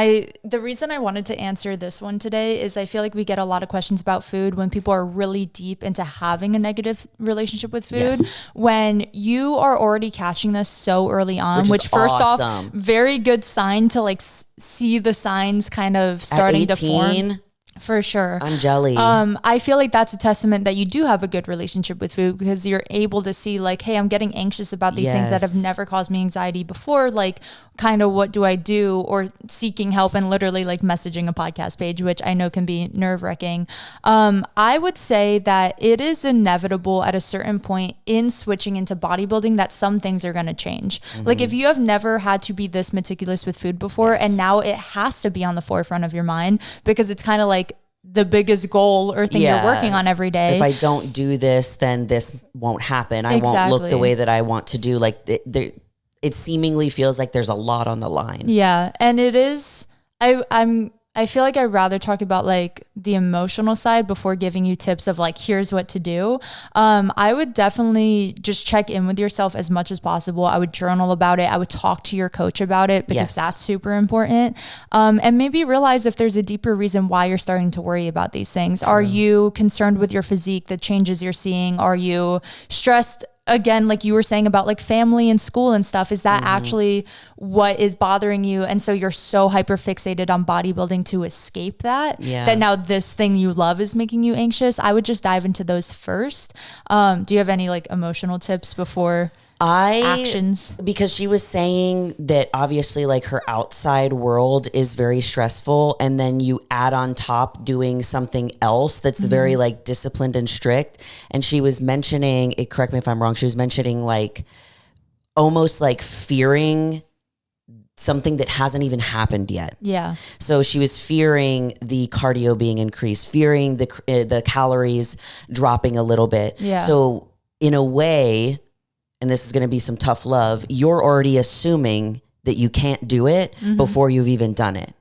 Speaker 2: the reason I wanted to answer this one today is I feel like we get a lot of questions about food when people are really deep into having a negative relationship with food. Yes. When you are already catching this so early on, which first off, very good sign to like see the signs kind of starting to form. For sure.
Speaker 1: I'm jelly.
Speaker 2: I feel like that's a testament that you do have a good relationship with food, because you're able to see like, hey, I'm getting anxious about these things that have never caused me anxiety before. Like, kind of what do I do? Or seeking help and literally like messaging a podcast page, which I know can be nerve-wracking. I would say that it is inevitable at a certain point in switching into bodybuilding that some things are going to change. Like if you have never had to be this meticulous with food before, and now it has to be on the forefront of your mind because it's kind of like the biggest goal or thing you're working on every day.
Speaker 1: If I don't do this, then this won't happen. I won't look the way that I want to do. Like it seemingly feels like there's a lot on the line.
Speaker 2: Yeah. And it is, I feel like I'd rather talk about like the emotional side before giving you tips of like, here's what to do. I would definitely just check in with yourself as much as possible. I would journal about it. I would talk to your coach about it, because that's super important. And maybe realize if there's a deeper reason why you're starting to worry about these things. Are you concerned with your physique, the changes you're seeing? Are you stressed? Again, like you were saying about like family and school and stuff, is that actually what is bothering you? And so you're so hyper fixated on bodybuilding to escape that, that now this thing you love is making you anxious. I would just dive into those first. Do you have any like emotional tips before actions?
Speaker 1: Because she was saying that obviously like her outside world is very stressful, and then you add on top doing something else that's very like disciplined and strict. And she was mentioning, correct me if I'm wrong, she was mentioning like almost like fearing something that hasn't even happened yet.
Speaker 2: Yeah.
Speaker 1: So she was fearing the cardio being increased, fearing the calories dropping a little bit.
Speaker 2: Yeah.
Speaker 1: So in a way, and this is going to be some tough love, you're already assuming that you can't do it before you've even done it.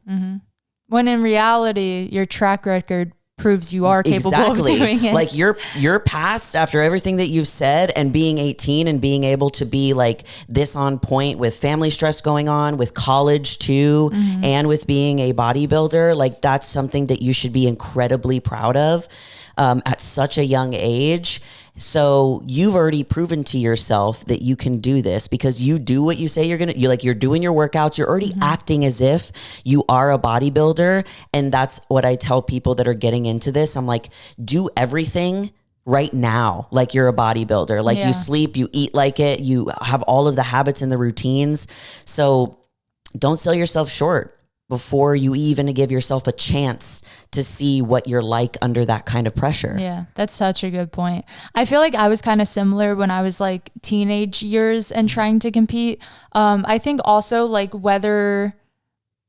Speaker 2: When in reality, your track record proves you are capable of doing it.
Speaker 1: Like you're past, after everything that you've said, and being 18 and being able to be like this on point with family stress going on, with college too, and with being a bodybuilder. Like that's something that you should be incredibly proud of at such a young age. So you've already proven to yourself that you can do this, because you do what you say you're going to. You're doing your workouts. You're already acting as if you are a bodybuilder. And that's what I tell people that are getting into this. I'm like, do everything right now like you're a bodybuilder. Like you sleep, you eat like it, you have all of the habits and the routines. So don't sell yourself short before you even give yourself a chance to see what you're like under that kind of pressure.
Speaker 2: Yeah, that's such a good point. I feel like I was kind of similar when I was like teenage years and trying to compete. I think also like whether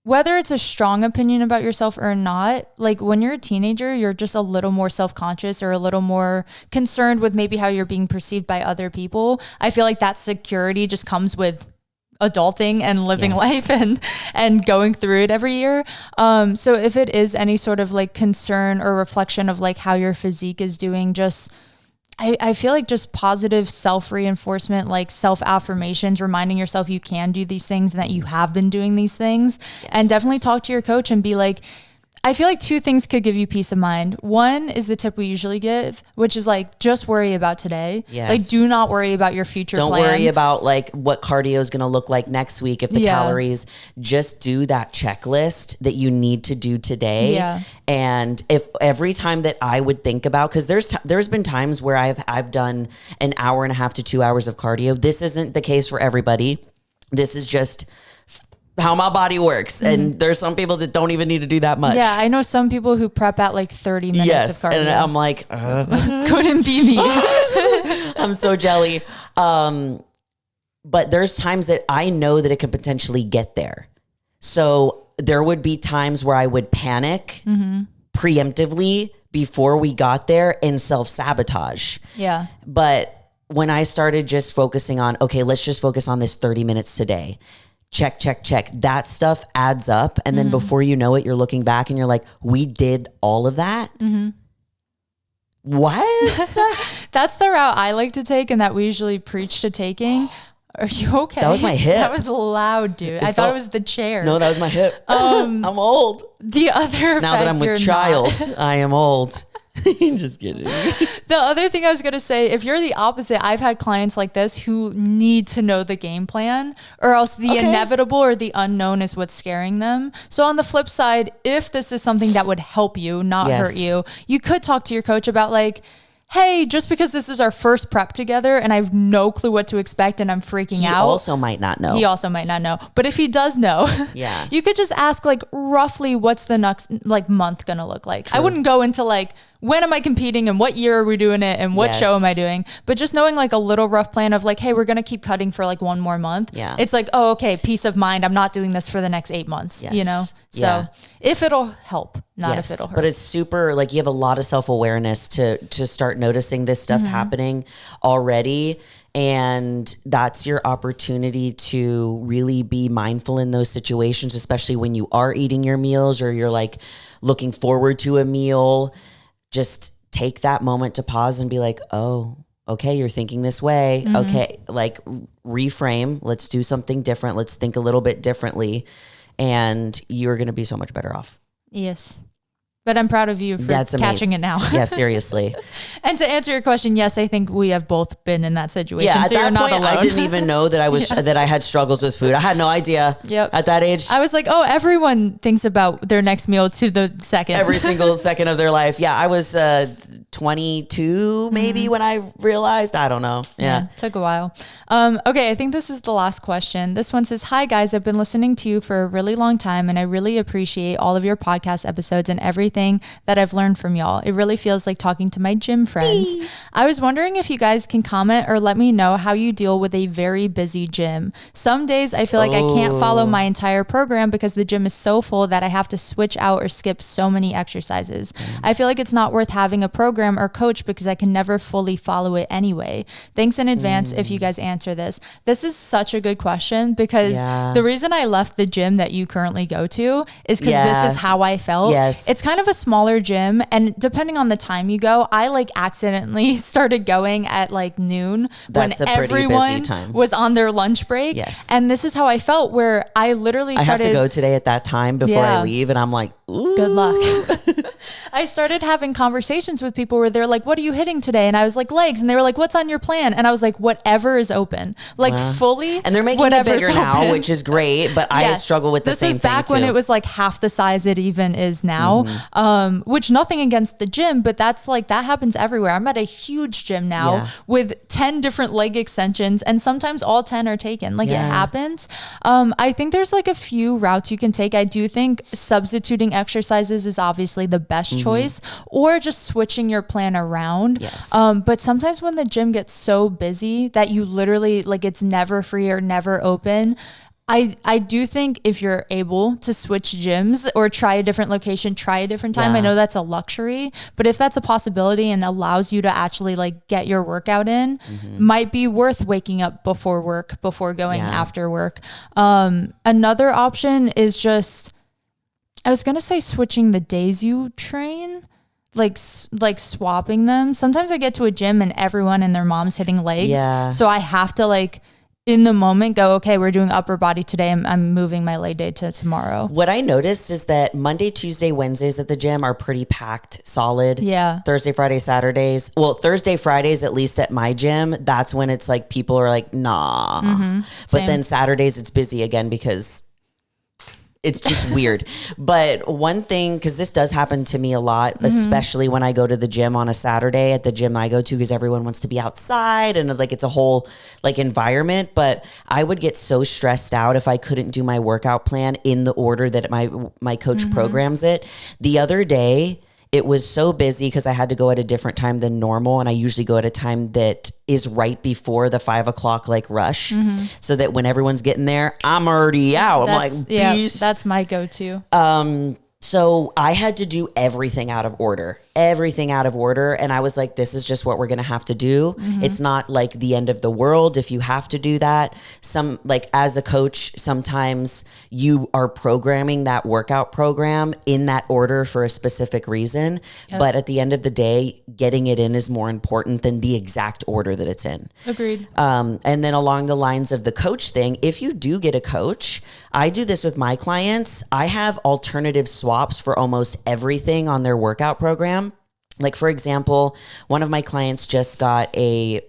Speaker 2: it's a strong opinion about yourself or not, like when you're a teenager, you're just a little more self-conscious or a little more concerned with maybe how you're being perceived by other people. I feel like that security just comes with adulting and living life and going through it every year. So if it is any sort of like concern or reflection of like how your physique is doing, just I feel like just positive self-reinforcement, like self-affirmations, reminding yourself you can do these things and that you have been doing these things. And definitely talk to your coach and be like, I feel like two things could give you peace of mind. One is the tip we usually give, which is like, just worry about today.
Speaker 1: Yes.
Speaker 2: Like, do not worry about your future
Speaker 1: Don't
Speaker 2: plan.
Speaker 1: worry about like what cardio is going to look like next week, if the calories. Just do that checklist that you need to do today.
Speaker 2: Yeah.
Speaker 1: And if every time that I would think about, because there's been times where I've done an hour and a half to 2 hours of cardio. This isn't the case for everybody. This is just how my body works. And there's some people that don't even need to do that much.
Speaker 2: Yeah, I know some people who prep at like 30 minutes of cardio.
Speaker 1: And I'm like,
Speaker 2: couldn't be me.
Speaker 1: I'm so jelly. But there's times that I know that it could potentially get there. So there would be times where I would panic preemptively before we got there and self-sabotage.
Speaker 2: Yeah.
Speaker 1: But when I started just focusing on, okay, let's just focus on this 30 minutes today. Check, check, check. That stuff adds up. And then before you know it, you're looking back and you're like, we did all of that? What?
Speaker 2: That's the route I like to take and that we usually preach to taking. Are you okay?
Speaker 1: That was my hip.
Speaker 2: That was loud, dude. I thought it was the chair.
Speaker 1: No, that was my hip. I'm old.
Speaker 2: The other
Speaker 1: now that I'm with child, I am old. Just kidding.
Speaker 2: The other thing I was going to say, if you're the opposite, I've had clients like this who need to know the game plan, or else the inevitable or the unknown is what's scaring them. So on the flip side, if this is something that would help you, not hurt you, you could talk to your coach about like, hey, just because this is our first prep together and I have no clue what to expect and I'm freaking out.
Speaker 1: He also might not know.
Speaker 2: But if he does know, you could just ask like roughly what's the next like month going to look like. True. I wouldn't go into like, when am I competing and what year are we doing it and what show am I doing? But just knowing like a little rough plan of like, hey, we're going to keep cutting for like one more month. Yeah. It's like, oh, okay, peace of mind. I'm not doing this for the next 8 months, you know? So if it'll help, not if it'll hurt.
Speaker 1: But it's super, like you have a lot of self-awareness to start noticing this stuff happening already. And that's your opportunity to really be mindful in those situations, especially when you are eating your meals or you're like looking forward to a meal. Just take that moment to pause and be like, oh, okay, you're thinking this way. Okay, like reframe. Let's do something different. Let's think a little bit differently. And you're going to be so much better off.
Speaker 2: Yes. But I'm proud of you for catching it now.
Speaker 1: Yeah, seriously.
Speaker 2: And to answer your question, yes, I think we have both been in that situation.
Speaker 1: Yeah, at
Speaker 2: so
Speaker 1: that
Speaker 2: you're not
Speaker 1: point,
Speaker 2: alone.
Speaker 1: I didn't even know that I was that I had struggles with food. I had no idea. At that age,
Speaker 2: I was like, oh, everyone thinks about their next meal to the second.
Speaker 1: Every single second of their life. Yeah, I was 22 maybe when I realized. I don't know. Yeah,
Speaker 2: took a while. Okay, I think this is the last question. This one says, hi guys, I've been listening to you for a really long time and I really appreciate all of your podcast episodes and everything that I've learned from y'all. It really feels like talking to my gym friends. I was wondering if you guys can comment or let me know how you deal with a very busy gym. Some days I feel like I can't follow my entire program because the gym is so full that I have to switch out or skip so many exercises. I feel like it's not worth having a program or coach because I can never fully follow it anyway. Thanks in advance if you guys answer this. This is such a good question because the reason I left the gym that you currently go to is because this is how I felt. It's kind of a smaller gym, and depending on the time you go, I like accidentally started going at like noon when everyone was on their lunch break. And this is how I felt, where I literally started,
Speaker 1: I have to go today at that time before I leave, and I'm like, ooh.
Speaker 2: Good luck. I started having conversations with people where they're like, what are you hitting today? And I was like, legs. And they were like, what's on your plan? And I was like, whatever is open, like fully.
Speaker 1: And they're making it bigger now, which is great, but I struggle with the same thing too.
Speaker 2: This was back when it was like half the size it even is now. Which nothing against the gym, but that's like, that happens everywhere. I'm at a huge gym now with 10 different leg extensions, and sometimes all 10 are taken. Like it happens. I think there's like a few routes you can take. I do think substituting exercises is obviously the best choice, or just switching your plan around. But sometimes when the gym gets so busy that you literally like, it's never free or never open, I do think if you're able to switch gyms or try a different location, try a different time. I know that's a luxury, but if that's a possibility and allows you to actually like get your workout in, might be worth waking up before work, before going after work. Another option is just, I was going to say switching the days you train, like swapping them. Sometimes I get to a gym and everyone and their mom's hitting legs. So I have to like, in the moment go, okay, we're doing upper body today. I'm moving my leg day to tomorrow.
Speaker 1: What I noticed is that Monday, Tuesday, Wednesdays at the gym are pretty packed, solid. Thursday, Friday, Saturdays. Well, Thursday, Fridays, at least at my gym, that's when it's like people are like, nah. But then Saturdays it's busy again because it's just weird. But one thing, because this does happen to me a lot, especially when I go to the gym on a Saturday at the gym I go to, because everyone wants to be outside and like it's a whole like environment. But I would get so stressed out if I couldn't do my workout plan in the order that my coach programs it. The other day, it was so busy because I had to go at a different time than normal. And I usually go at a time that is right before the 5 o'clock like rush. So that when everyone's getting there, I'm already out. I'm like, peace.
Speaker 2: That's my go-to.
Speaker 1: So I had to do everything out of order. And I was like, this is just what we're going to have to do. It's not like the end of the world if you have to do that. Some like as a coach, sometimes you are programming that workout program in that order for a specific reason. But at the end of the day, getting it in is more important than the exact order that it's in.
Speaker 2: Agreed.
Speaker 1: And then along the lines of the coach thing, if you do get a coach, I do this with my clients. I have alternative swaps for almost everything on their workout program. Like, for example, one of my clients just got a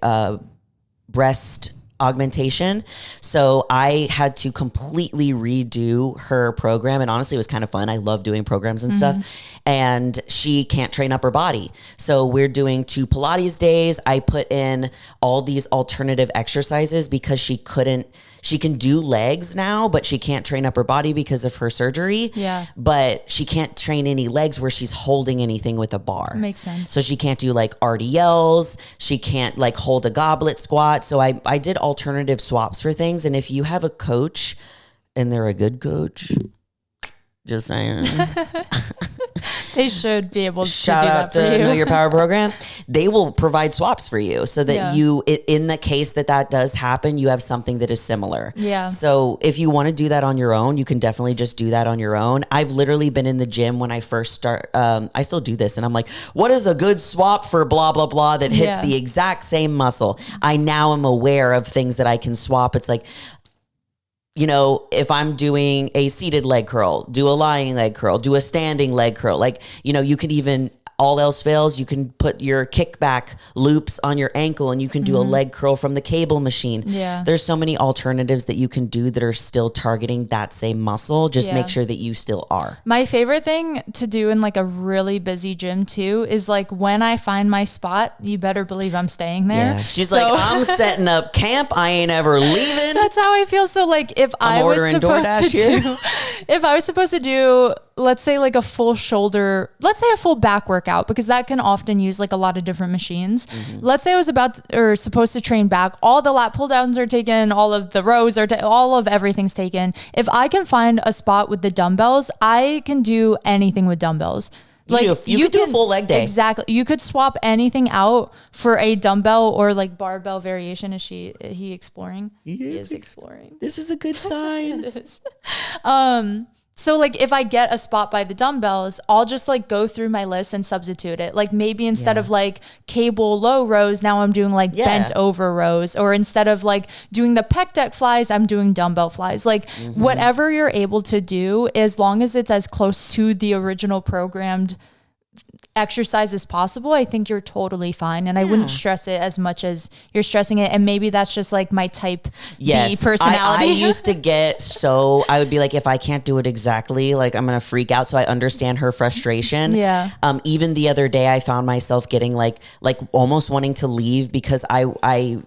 Speaker 1: breast augmentation. So I had to completely redo her program. And honestly, it was kind of fun. I love doing programs and stuff. And she can't train upper body. So we're doing 2 Pilates days. I put in all these alternative exercises because she can do legs now, but she can't train upper body because of her surgery.
Speaker 2: Yeah.
Speaker 1: But she can't train any legs where she's holding anything with a bar.
Speaker 2: Makes sense.
Speaker 1: So she can't do like RDLs. She can't like hold a goblet squat. So I did alternative swaps for things. And if you have a coach and they're a good coach, just saying.
Speaker 2: They should be able to
Speaker 1: Shout
Speaker 2: do
Speaker 1: out
Speaker 2: that for
Speaker 1: to
Speaker 2: you.
Speaker 1: Know Your Power program. They will provide swaps for you so that you, in the case that does happen, you have something that is similar.
Speaker 2: Yeah.
Speaker 1: So if you want to do that on your own, you can definitely just do that on your own. I've literally been in the gym when I first start. I still do this and I'm like, what is a good swap for blah, blah, blah that hits the exact same muscle? I now am aware of things that I can swap. It's like, you know, if I'm doing a seated leg curl, do a lying leg curl, do a standing leg curl. Like, you know, you could even, all else fails, you can put your kickback loops on your ankle and you can do a leg curl from the cable machine.
Speaker 2: Yeah.
Speaker 1: There's so many alternatives that you can do that are still targeting that same muscle. Just make sure that you still are.
Speaker 2: My favorite thing to do in like a really busy gym too is like when I find my spot, you better believe I'm staying there.
Speaker 1: Yeah. She's like, I'm setting up camp. I ain't ever leaving.
Speaker 2: That's how I feel. So like if I was supposed to do, let's say like a full shoulder, let's say a full back workout, because that can often use like a lot of different machines. Let's say I was supposed to train back. All the lat pull downs are taken. All of the rows are, all of everything's taken. If I can find a spot with the dumbbells, I can do anything with dumbbells. Like
Speaker 1: you could do a full leg day.
Speaker 2: Exactly. You could swap anything out for a dumbbell or like barbell variation. Is he exploring? He is exploring.
Speaker 1: This is a good sign.
Speaker 2: It is. So like if I get a spot by the dumbbells, I'll just like go through my list and substitute it. Like maybe instead of like cable low rows, now I'm doing like bent over rows, or instead of like doing the pec deck flies, I'm doing dumbbell flies. Like whatever you're able to do, as long as it's as close to the original programmed exercise as possible, I think you're totally fine. And I wouldn't stress it as much as you're stressing it. And maybe that's just like my type B personality.
Speaker 1: I used to get I would be like, if I can't do it exactly, like I'm going to freak out. So I understand her frustration.
Speaker 2: Yeah.
Speaker 1: Even the other day, I found myself getting like almost wanting to leave because I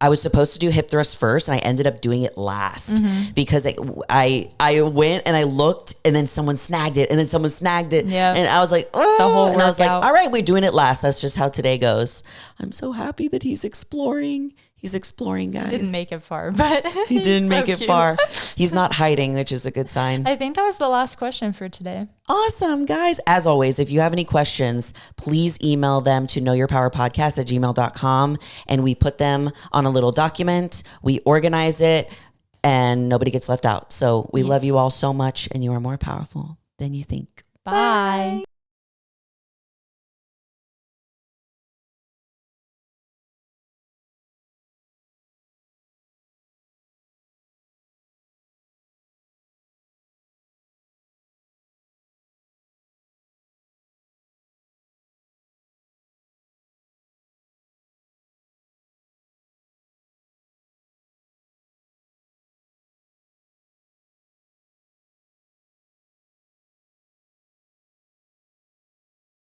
Speaker 1: was supposed to do hip thrust first and I ended up doing it last because I went and I looked and then someone snagged it and then someone snagged it.
Speaker 2: Yeah.
Speaker 1: And I was like, oh,
Speaker 2: the whole
Speaker 1: and I was like,
Speaker 2: workout.
Speaker 1: all right, we're doing it last. That's just how today goes. I'm so happy that he's exploring. He's exploring, guys.
Speaker 2: Didn't make it far, but
Speaker 1: he didn't make it
Speaker 2: cute.
Speaker 1: far. He's not hiding, which is a good sign.
Speaker 2: I think that was the last question for today.
Speaker 1: Awesome, guys. As always, if you have any questions, please email them to knowyourpowerpodcast@gmail.com and we put them on a little document. We organize it and nobody gets left out. So we love you all so much and you are more powerful than you think.
Speaker 2: Bye.